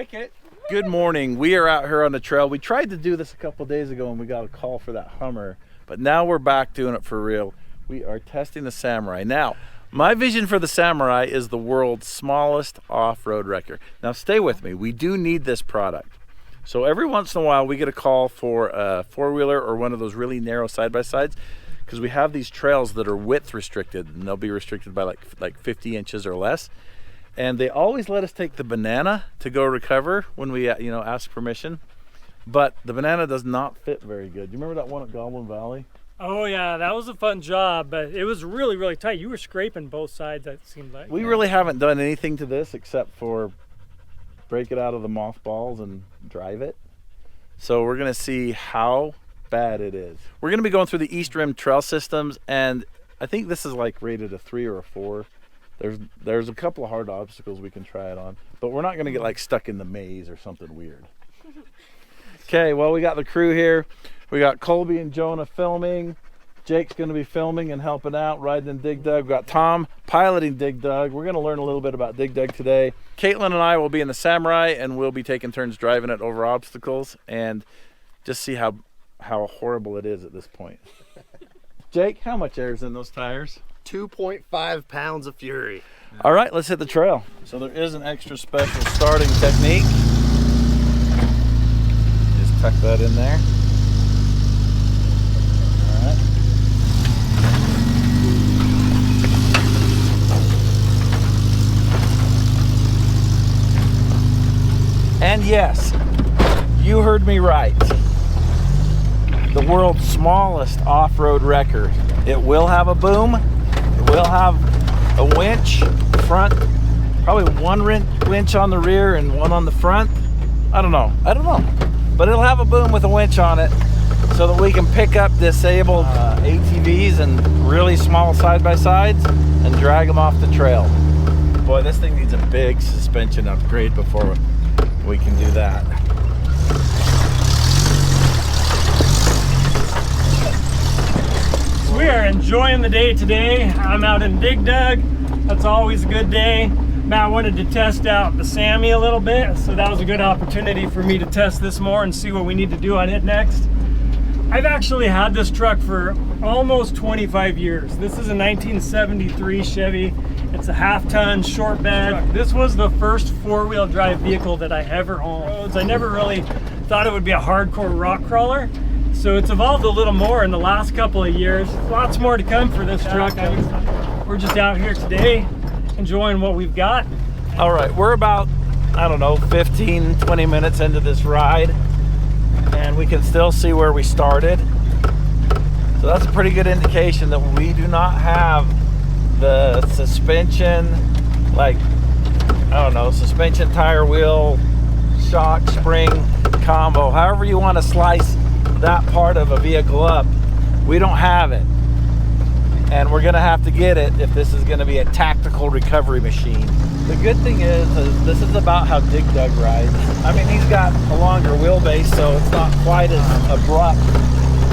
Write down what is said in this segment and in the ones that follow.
break it. Good morning. We are out here on the trail. We tried to do this a couple days ago and we got a call for that Hummer, but now we're back doing it for real. We are testing the Samorri. Now, my vision for the Samorri is the world's smallest off-road wrecker. Now stay with me. We do need this product. So every once in a while we get a call for a four-wheeler or one of those really narrow side-by-sides, because we have these trails that are width restricted and they'll be restricted by like 50 inches or less. And they always let us take the Banana to go recover when we ask permission. But the Banana does not fit very good. Do you remember that one at Goblin Valley? Oh yeah, that was a fun job, but it was really, really tight. You were scraping both sides, it seemed like. We really haven't done anything to this except for break it out of the mothballs and drive it. So we're gonna see how bad it is. We're gonna be going through the East Rim trail systems, and I think this is like rated a 3 or a 4. There's a couple of hard obstacles we can try it on, but we're not gonna get like stuck in the maze or something weird. Okay, well, we got the crew here. We got Colby and Jonah filming. Jake's gonna be filming and helping out, riding in Dig Dug. We've got Tom piloting Dig Dug. We're gonna learn a little bit about Dig Dug today. Caitlin and I will be in the Samorri, and we'll be taking turns driving it over obstacles and just see how horrible it is at this point. Jake, how much air is in those tires? 2.5 pounds of fury. All right, let's hit the trail. So there is an extra special starting technique. Just tuck that in there. All right. And yes, you heard me right. The world's smallest off-road wrecker. It will have a boom. It will have a winch front, probably one winch on the rear and one on the front. I don't know, but it'll have a boom with a winch on it so that we can pick up disabled ATVs and really small side-by-sides and drag them off the trail. Boy, this thing needs a big suspension upgrade before we can do that. We are enjoying the day today. I'm out in Dig Dug. That's always a good day. Matt wanted to test out the Sammy a little bit, so that was a good opportunity for me to test this more and see what we need to do on it next. I've actually had this truck for almost 25 years. This is a 1973 Chevy. It's a half-ton short bed. This was the first four-wheel drive vehicle that I ever owned. I never really thought it would be a hardcore rock crawler. So it's evolved a little more in the last couple of years. Lots more to come for this truck. We're just out here today enjoying what we've got. All right, we're about, I don't know, 15, 20 minutes into this ride, and we can still see where we started. So that's a pretty good indication that we do not have the suspension, like, I don't know, suspension, tire, wheel, shock, spring combo, however you want to slice that part of a vehicle up. We don't have it, and we're gonna have to get it if this is gonna be a tactical recovery machine. The good thing is this is about how Dig Dug rides. I mean, he's got a longer wheelbase, so it's not quite as abrupt,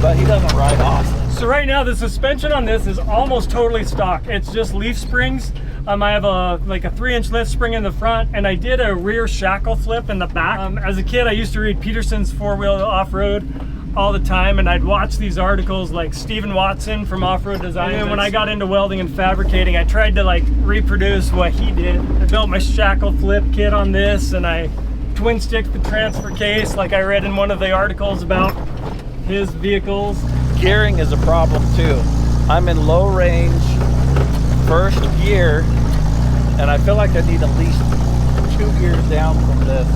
but he doesn't ride awesome. So right now the suspension on this is almost totally stock. It's just leaf springs. I have a 3-inch lift spring in the front, and I did a rear shackle flip in the back. As a kid, I used to read Peterson's Four-Wheel Off-Road all the time, and I'd watch these articles like Stephen Watson from Off-Road Design. And when I got into welding and fabricating, I tried to reproduce what he did. I built my shackle flip kit on this, and I twin sticked the transfer case like I read in one of the articles about his vehicles. Gearing is a problem too. I'm in low range first gear, and I feel like I need at least 2 gears down from this.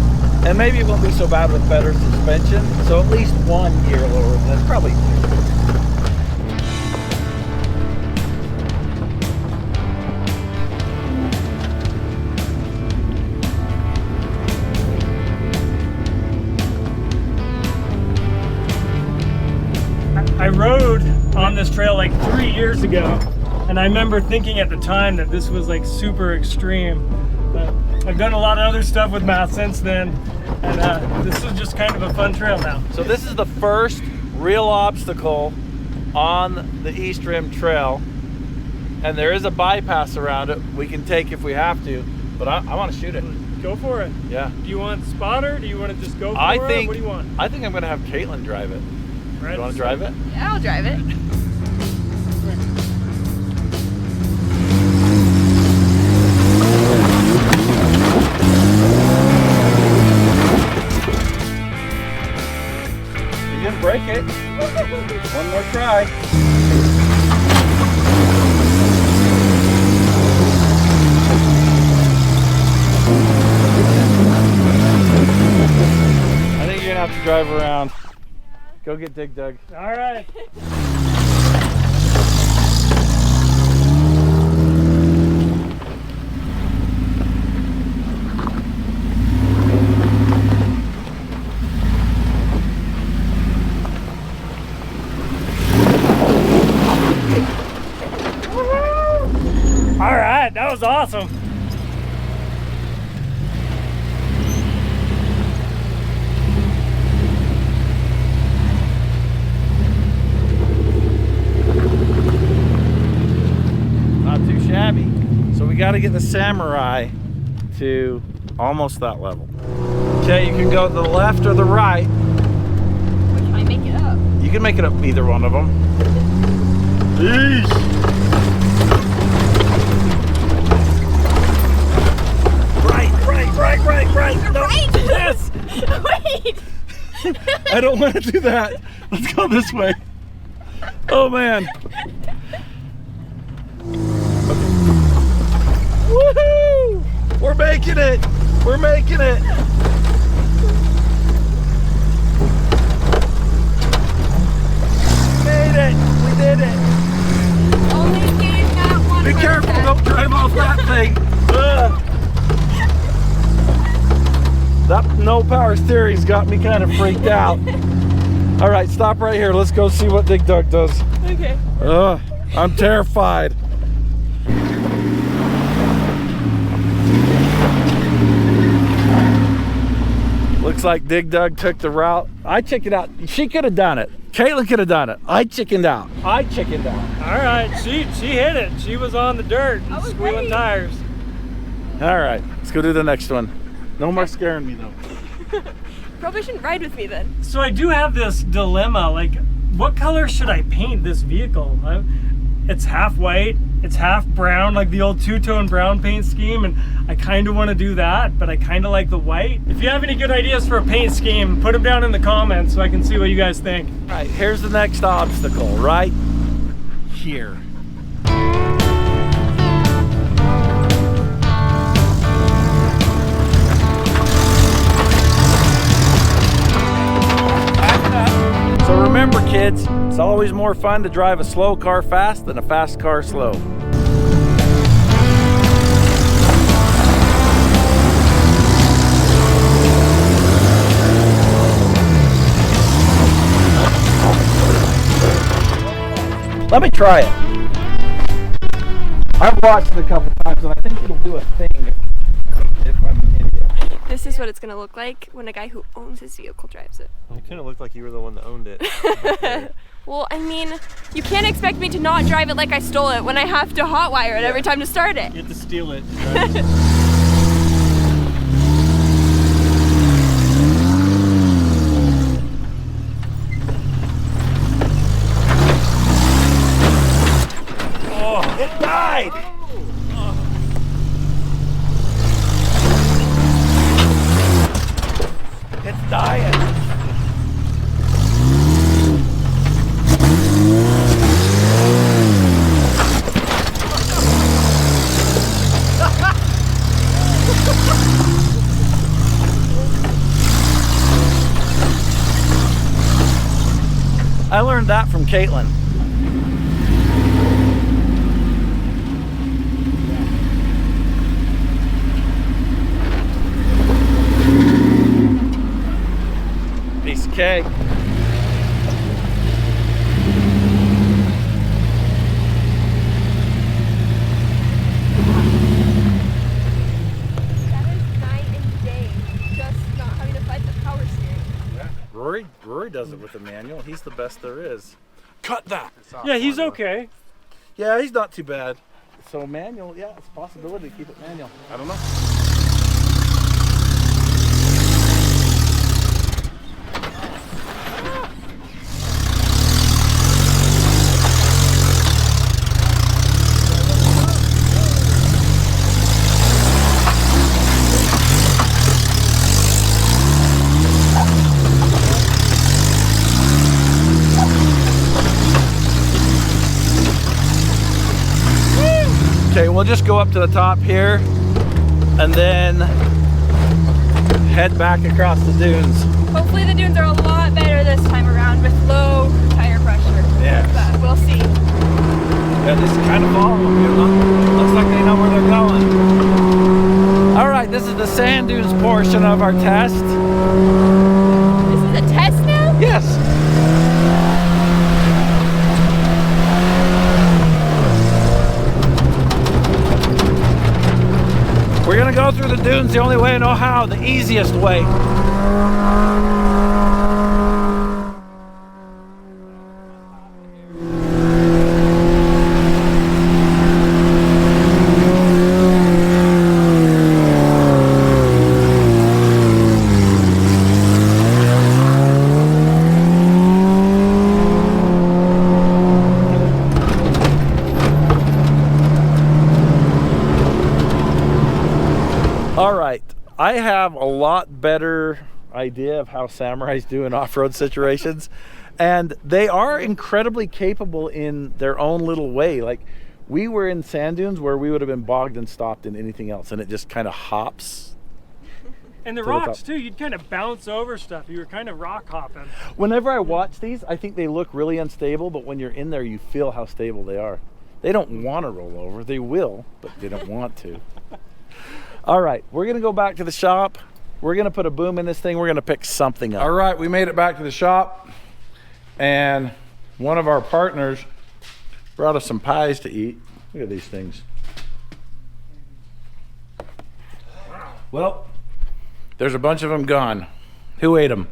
And maybe it won't be so bad with better suspension, so at least 1 gear lower than this, probably 2. I rode on this trail 3 years ago, and I remember thinking at the time that this was super extreme. But I've done a lot of other stuff with Matt since then, and this is just kind of a fun trail now. So this is the first real obstacle on the East Rim Trail, and there is a bypass around it we can take if we have to. but I want to shoot it. Go for it. Yeah. Do you want spotter? Do you want to just go for I it? think. What do you want? I think I'm gonna have Caitlin drive it. Right. You want to drive it? Yeah, I'll drive it. You didn't break it. One more try. I think you're gonna have to drive around. Go get Dig Dug. All right. All right, that was awesome. Not too shabby. So we got to get the Samorri to almost that level. Okay, you can go to the left or the right. Which one I make it up? You can make it up either one of them. Eesh. Right. No. Right? Yes. Wait! I don't want to do that. Let's go this way. Oh man. Woohoo! We're making it. We're making it. Made it. We did it. Only gain that one. Be careful. Don't drive off that thing. Ugh. That no power steering's got me kind of freaked out. All right, stop right here. Let's go see what Dig Dug does. Okay. I'm terrified. Looks like Dig Dug took the route. I chickened out. She could have done it. Caitlin could have done it. I chickened out. All right, she hit it. She was on the dirt, I was squealing ready. tires. All right, let's go do the next one. No more scaring me though. Probably shouldn't ride with me then. So I do have this dilemma, like what color should I paint this vehicle? It's half white, it's half brown, like the old two-tone brown paint scheme, and I kind of want to do that, but I kind of like the white. If you have any good ideas for a paint scheme, put them down in the comments so I can see what you guys think. All right, here's the next obstacle, right here. So remember kids, it's always more fun to drive a slow car fast than a fast car slow. Let me try it. I've watched it a couple times and I think it'll do a thing if I'm an idiot. This is what it's gonna look like when a guy who owns his vehicle drives it. It kind of looked like you were the one that owned it. Well, I mean, you can't expect me to not drive it like I stole it when I have to hotwire it every time to start it. You have to steal it. Oh, it died! It's dying. I learned that from Caitlin. Piece of cake. That is night and day, just not having to fight the power steering. Yeah. Rory does it with a manual. He's the best there is. Cut that. Yeah, he's okay. Yeah, he's not too bad. So manual, yeah, it's a possibility to keep it manual. I don't know. Okay, we'll just go up to the top here and then head back across the dunes. Hopefully the dunes are a lot better this time around with low tire pressure. Yeah. But we'll see. Yeah, just kind of follow them. You know? Looks like they know where they're going. All right, this is the sand dunes portion of our test. This is a test now? Yes. We're gonna go through the dunes the only way I know how, the easiest way. All right, I have a lot better idea of how Samorris do in off-road situations, and they are incredibly capable in their own little way. Like, we were in sand dunes where we would have been bogged and stopped in anything else, and it just kind of hops. And the rocks too, you'd kind of bounce over stuff. You were kind of rock hopping. Whenever I watch these, I think they look really unstable, but when you're in there, you feel how stable they are. They don't want to roll over. They will, but they don't want to. All right, we're gonna go back to the shop. We're gonna put a boom in this thing. We're gonna pick something up. All right, we made it back to the shop, and one of our partners brought us some pies to eat. Look at these things. Well, there's a bunch of them gone. Who ate them?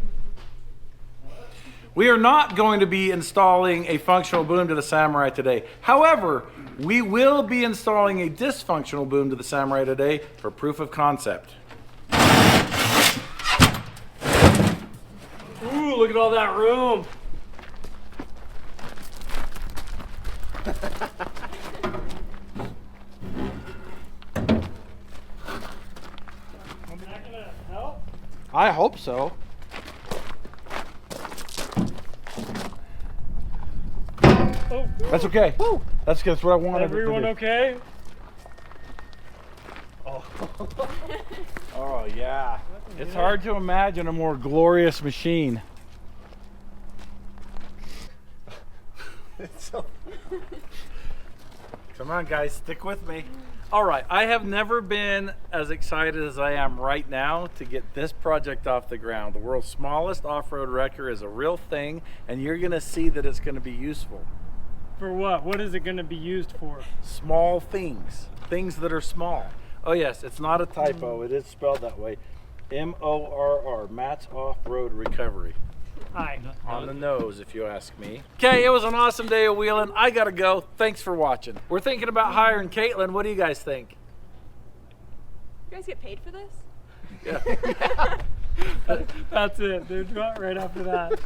We are not going to be installing a functional boom to the Samorri today. However, we will be installing a dysfunctional boom to the Samorri today for proof of concept. Ooh, look at all that room. Is that gonna help? I hope so. Oh, That's okay. Woo. That's what I wanted. everyone to do. okay? Oh yeah. It's hard to imagine a more glorious machine. Come on guys, stick with me. All right, I have never been as excited as I am right now to get this project off the ground. The world's smallest off-road wrecker is a real thing, and you're gonna see that it's gonna be useful. For what? What is it going to be used for? Small things, things that are small. Oh yes, it's not a typo, it is spelled that way. MORR, Matt's Off-Road Recovery. Hi. On the nose, if you ask me. Okay, it was an awesome day of wheeling. I gotta go. Thanks for watching. We're thinking about hiring Caitlin. What do you guys think? You guys get paid for this? Yeah. That's it, dude. Right after that.